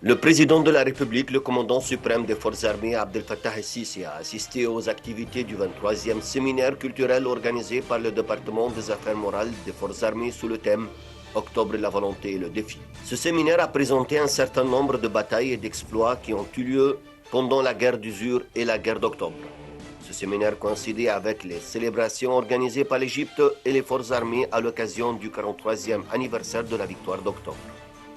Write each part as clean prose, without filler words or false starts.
Le président de la République, le commandant suprême des forces armées, Abdel Fattah el-Sisi, a assisté aux activités du 23e séminaire culturel organisé par le département des affaires morales des forces armées sous le thème Octobre, la volonté et le défi. Ce séminaire a présenté un certain nombre de batailles et d'exploits qui ont eu lieu pendant la guerre d'usure et la guerre d'octobre. Ce séminaire coïncidait avec les célébrations organisées par l'Égypte et les forces armées à l'occasion du 43e anniversaire de la victoire d'octobre.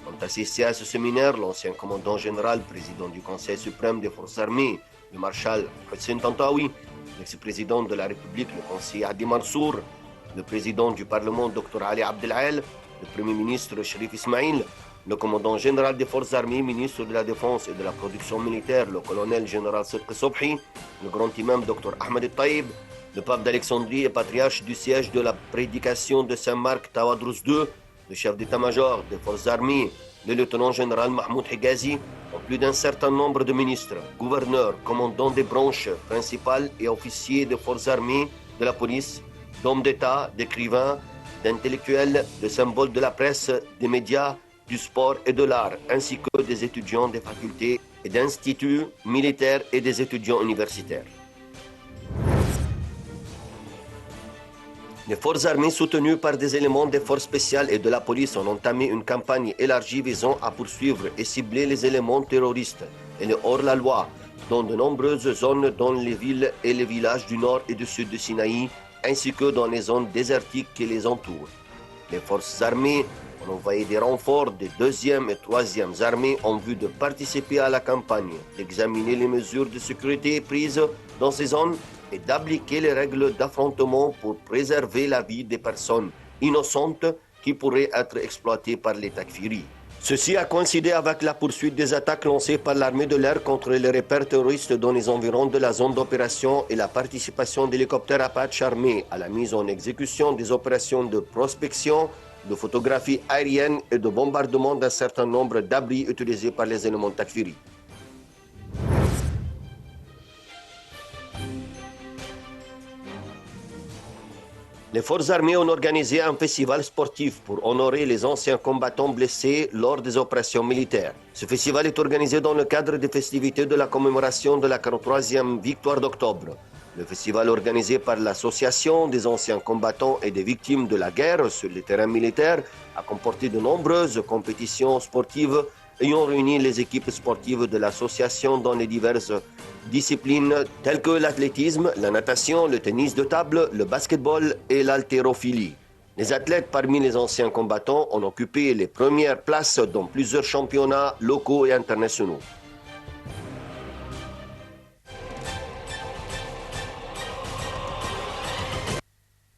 Ont assisté à ce séminaire l'ancien commandant général, président du Conseil suprême des forces armées, le maréchal Hossein Tantawi, l'ex-président de la République, le conseiller Hadi Mansour, le président du Parlement, Dr Ali Abdelal, le Premier ministre Sherif Ismail, le commandant général des forces armées, ministre de la Défense et de la Production militaire, le colonel général Sidq Sobhi, le grand imam Dr Ahmed El-Taïb, le pape d'Alexandrie et patriarche du siège de la prédication de Saint-Marc Tawadros II, le chef d'état-major des forces armées, le lieutenant général Mahmoud Higazi, en plus d'un certain nombre de ministres, gouverneurs, commandants des branches principales et officiers des forces armées, de la police, d'hommes d'État, d'écrivains, d'intellectuels, de symboles de la presse, des médias, du sport et de l'art, ainsi que des étudiants des facultés et d'instituts militaires et des étudiants universitaires. Les forces armées soutenues par des éléments des forces spéciales et de la police ont entamé une campagne élargie visant à poursuivre et cibler les éléments terroristes et les hors-la-loi dans de nombreuses zones dans les villes et les villages du nord et du sud de Sinaï, ainsi que dans les zones désertiques qui les entourent. Les forces armées ont envoyé des renforts des 2e et 3e armées en vue de participer à la campagne, d'examiner les mesures de sécurité prises dans ces zones et d'appliquer les règles d'affrontement pour préserver la vie des personnes innocentes qui pourraient être exploitées par les Takfiri. Ceci a coïncidé avec la poursuite des attaques lancées par l'armée de l'air contre les repères terroristes dans les environs de la zone d'opération et la participation d'hélicoptères Apache armés à la mise en exécution des opérations de prospection, de photographie aérienne et de bombardement d'un certain nombre d'abris utilisés par les éléments Takfiri. Les forces armées ont organisé un festival sportif pour honorer les anciens combattants blessés lors des opérations militaires. Ce festival est organisé dans le cadre des festivités de la commémoration de la 43e victoire d'octobre. Le festival organisé par l'Association des anciens combattants et des victimes de la guerre sur les terrains militaires a comporté de nombreuses compétitions sportives ayant réuni les équipes sportives de l'association dans les diverses disciplines telles que l'athlétisme, la natation, le tennis de table, le basketball et l'haltérophilie. Les athlètes parmi les anciens combattants ont occupé les premières places dans plusieurs championnats locaux et internationaux.